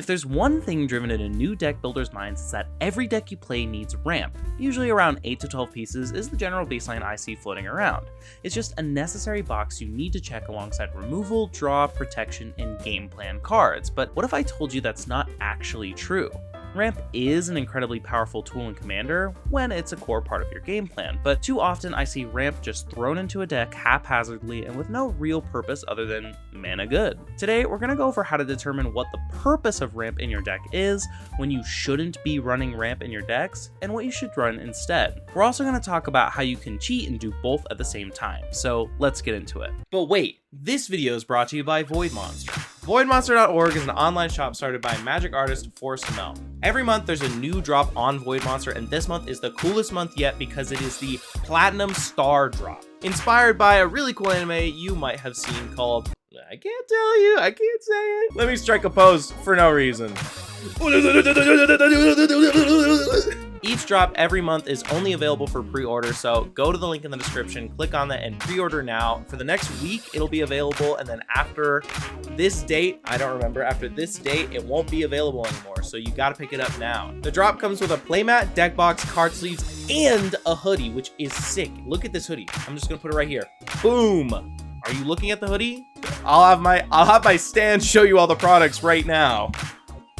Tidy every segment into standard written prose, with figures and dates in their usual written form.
there's one thing driven into new deck builders' minds, it's that every deck you play needs ramp. Usually around 8 to 12 pieces is the general baseline I see floating around. It's just a necessary box you need to check alongside removal, draw, protection, and game plan cards. But what if I told you that's not actually true? Ramp is an incredibly powerful tool in Commander when it's a core part of your game plan, but too often I see ramp just thrown into a deck haphazardly and with no real purpose other than mana good. Today we're going to go over how to determine what the purpose of ramp in your deck is, when you shouldn't be running ramp in your decks, and what you should run instead. We're also going to talk about how you can cheat and do both at the same time, so let's get into it. But wait, this video is brought to you by Void Monster. VoidMonster.org is an online shop started by magic artist Forrest Mel. Every month there's a new drop on Void Monster, and this month is the coolest month yet because it is the Platinum Star drop. Inspired by a really cool anime you might have seen called, I can't tell you, I can't say it. Let me strike a pose for no reason. Each drop every month is only available for pre-order, so go to the link in the description, click on that, and pre-order now. For the next week, it'll be available, and then after this date, I don't remember, after this date, it won't be available anymore, so you gotta pick it up now. The drop comes with a playmat, deck box, card sleeves, and a hoodie, which is sick. Look at this hoodie. I'm just gonna put it right here. Boom! Are you looking at the hoodie? I'll have my stand show you all the products right now.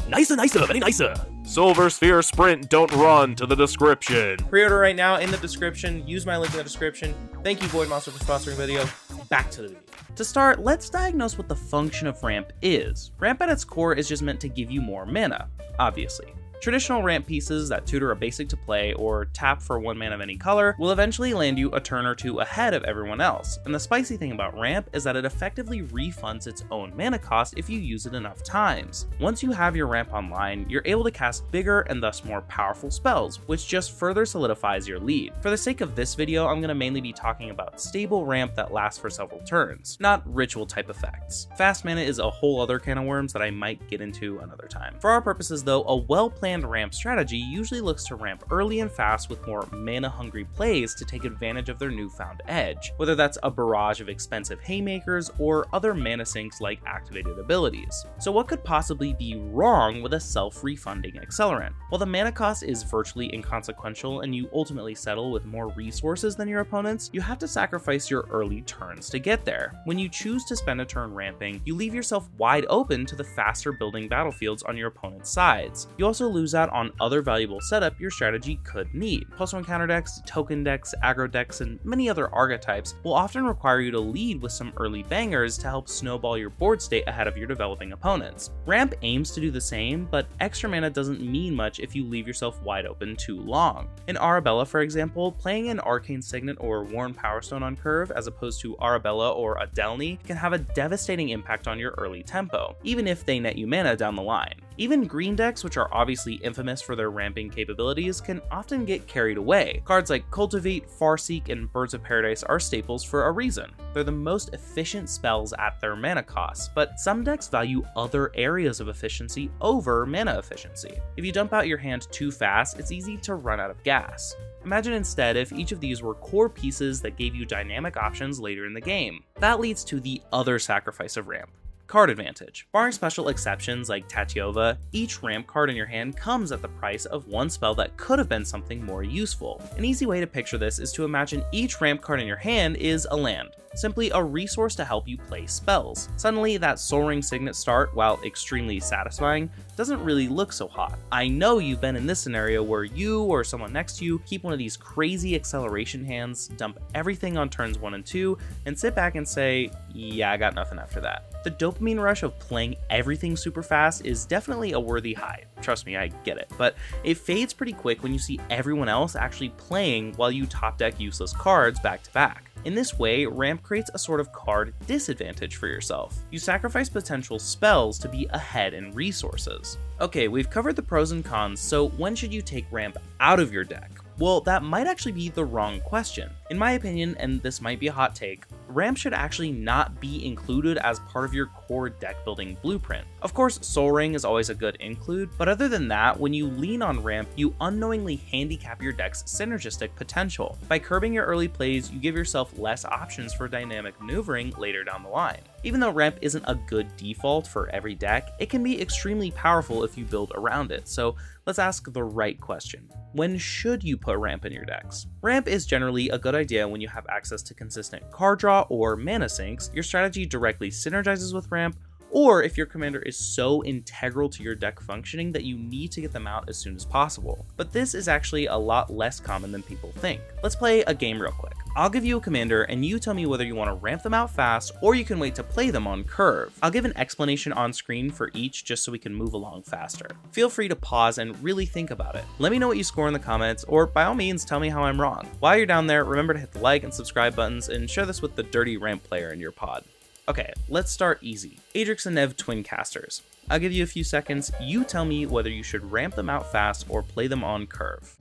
Nicer, very nicer. Silver Sphere Sprint, don't run to the description. Pre-order right now in the description. Use my link in the description. Thank you, Void Monster, for sponsoring the video. Back to the video. To start, let's diagnose what the function of ramp is. Ramp at its core is just meant to give you more mana, obviously. Traditional ramp pieces that tutor a basic to play or tap for 1 mana of any color will eventually land you a turn or two ahead of everyone else, and the spicy thing about ramp is that it effectively refunds its own mana cost if you use it enough times. Once you have your ramp online, you're able to cast bigger and thus more powerful spells, which just further solidifies your lead. For the sake of this video, I'm going to mainly be talking about stable ramp that lasts for several turns, not ritual type effects. Fast mana is a whole other can of worms that I might get into another time. For our purposes though, a well-planned ramp strategy usually looks to ramp early and fast with more mana-hungry plays to take advantage of their newfound edge, whether that's a barrage of expensive haymakers or other mana sinks like activated abilities. So what could possibly be wrong with a self-refunding accelerant? Well, the mana cost is virtually inconsequential and you ultimately settle with more resources than your opponents, you have to sacrifice your early turns to get there. When you choose to spend a turn ramping, you leave yourself wide open to the faster building battlefields on your opponent's sides. You also lose out on other valuable setup your strategy could need. +1 counter decks, token decks, aggro decks, and many other archetypes will often require you to lead with some early bangers to help snowball your board state ahead of your developing opponents. Ramp aims to do the same, but extra mana doesn't mean much if you leave yourself wide open too long. In Arabella, for example, playing an Arcane Signet or Worn Power Stone on curve as opposed to Arabella or Adelny can have a devastating impact on your early tempo, even if they net you mana down the line. Even green decks, which are obviously infamous for their ramping capabilities, can often get carried away. Cards like Cultivate, Farseek, and Birds of Paradise are staples for a reason. They're the most efficient spells at their mana costs, but some decks value other areas of efficiency over mana efficiency. If you dump out your hand too fast, it's easy to run out of gas. Imagine instead if each of these were core pieces that gave you dynamic options later in the game. That leads to the other sacrifice of ramp: card advantage. Barring special exceptions like Tatyova, each ramp card in your hand comes at the price of one spell that could have been something more useful. An easy way to picture this is to imagine each ramp card in your hand is a land, simply a resource to help you play spells. Suddenly, that Soul Ring Signet start, while extremely satisfying, doesn't really look so hot. I know you've been in this scenario where you or someone next to you keep one of these crazy acceleration hands, dump everything on turns 1 and 2, and sit back and say, yeah, I got nothing after that. The dopamine rush of playing everything super fast is definitely a worthy high. Trust me, I get it. But it fades pretty quick when you see everyone else actually playing while you top deck useless cards back to back. In this way, ramp creates a sort of card disadvantage for yourself. You sacrifice potential spells to be ahead in resources. Okay, we've covered the pros and cons, so when should you take ramp out of your deck? Well, that might actually be the wrong question. In my opinion, and this might be a hot take, ramp should actually not be included as part of your core deck building blueprint. Of course, Soul Ring is always a good include, but other than that, when you lean on ramp, you unknowingly handicap your deck's synergistic potential. By curbing your early plays, you give yourself less options for dynamic maneuvering later down the line. Even though ramp isn't a good default for every deck, it can be extremely powerful if you build around it, so let's ask the right question. When should you put ramp in your decks? Ramp is generally a good idea when you have access to consistent card draw or mana sinks, your strategy directly synergizes with ramp, or if your commander is so integral to your deck functioning that you need to get them out as soon as possible. But this is actually a lot less common than people think. Let's play a game real quick. I'll give you a commander and you tell me whether you want to ramp them out fast or you can wait to play them on curve. I'll give an explanation on screen for each just so we can move along faster. Feel free to pause and really think about it. Let me know what you score in the comments, or by all means tell me how I'm wrong. While you're down there, remember to hit the like and subscribe buttons and share this with the dirty ramp player in your pod. Okay, let's start easy. Adrix and Nev twin casters. I'll give you a few seconds, you tell me whether you should ramp them out fast or play them on curve.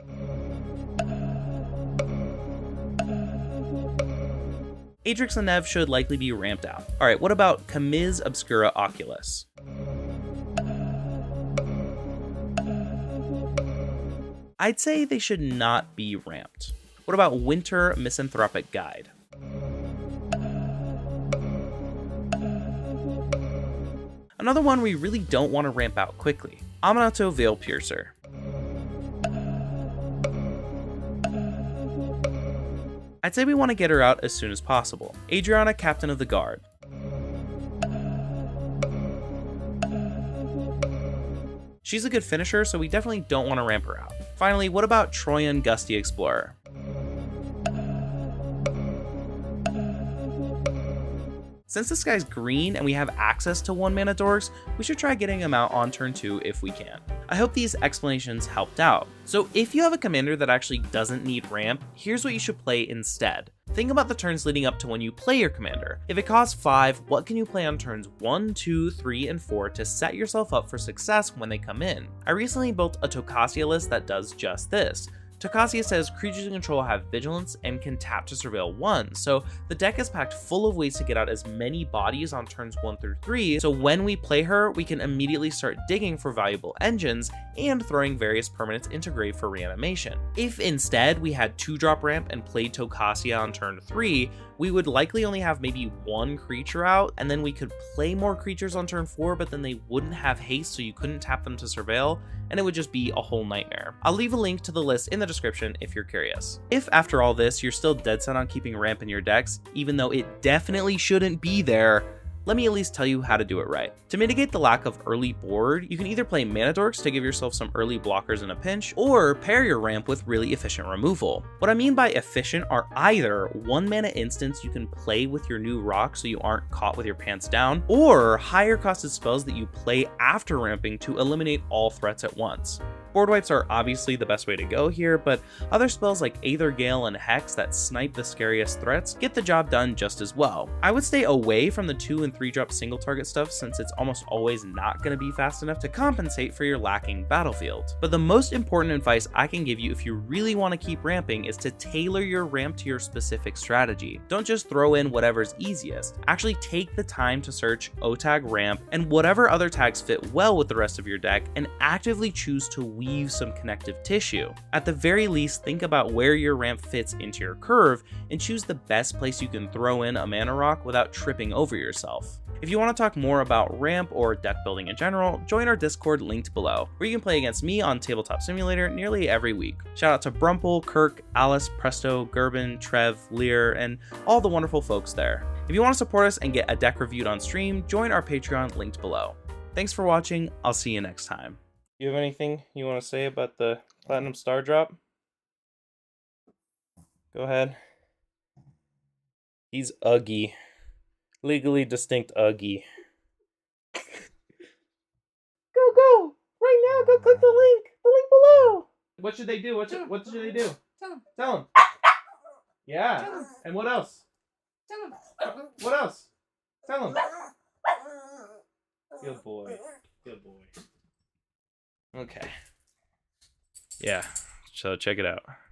Adrix and Nev should likely be ramped out. Alright, what about Kamiz Obscura Oculus? I'd say they should not be ramped. What about Winter Misanthropic Guide? Another one we really don't want to ramp out quickly, Aminato Veil Piercer. I'd say we want to get her out as soon as possible. Adriana, Captain of the Guard. She's a good finisher, so we definitely don't want to ramp her out. Finally, what about Troyan Gusty Explorer? Since this guy's green and we have access to 1-mana dorks, we should try getting him out on turn 2 if we can. I hope these explanations helped out. So if you have a commander that actually doesn't need ramp, here's what you should play instead. Think about the turns leading up to when you play your commander. If it costs 5, what can you play on turns 1, 2, 3, and 4 to set yourself up for success when they come in? I recently built a Tocasia list that does just this. Tocasia says creatures in control have vigilance and can tap to surveil 1, so the deck is packed full of ways to get out as many bodies on turns 1 through 3, so when we play her, we can immediately start digging for valuable engines and throwing various permanents into grave for reanimation. If instead we had 2-drop ramp and played Tocasia on turn 3, we would likely only have maybe 1 creature out, and then we could play more creatures on turn 4, but then they wouldn't have haste so you couldn't tap them to surveil, and it would just be a whole nightmare. I'll leave a link to the list in the description if you're curious. If after all this you're still dead set on keeping ramp in your decks, even though it definitely shouldn't be there, let me at least tell you how to do it right. To mitigate the lack of early board, you can either play mana dorks to give yourself some early blockers in a pinch, or pair your ramp with really efficient removal. What I mean by efficient are either 1 mana instants you can play with your new rock so you aren't caught with your pants down, or higher costed spells that you play after ramping to eliminate all threats at once. Board wipes are obviously the best way to go here, but other spells like Aether Gale and Hex that snipe the scariest threats get the job done just as well. I would stay away from the 2 and 3 drop single target stuff since it's almost always not going to be fast enough to compensate for your lacking battlefield. But the most important advice I can give you if you really want to keep ramping is to tailor your ramp to your specific strategy. Don't just throw in whatever's easiest. Actually take the time to search O-tag ramp and whatever other tags fit well with the rest of your deck and actively choose to weave some connective tissue. At the very least, think about where your ramp fits into your curve and choose the best place you can throw in a mana rock without tripping over yourself. If you want to talk more about ramp or deck building in general, join our Discord linked below, where you can play against me on Tabletop Simulator nearly every week. Shout out to Brumple, Kirk, Alice, Presto, Gerben, Trev, Lear, and all the wonderful folks there. If you want to support us and get a deck reviewed on stream, join our Patreon linked below. Thanks for watching, I'll see you next time. You have anything you want to say about the Platinum Star Drop? Go ahead. He's Uggy. Legally distinct Uggy. Go! Right now, go click the link! The link below! What should they do? What should they do? Tell them. Yeah. Tell them. And what else? Tell them. What else? Tell them. Good boy. Good boy. Okay. Yeah, so check it out.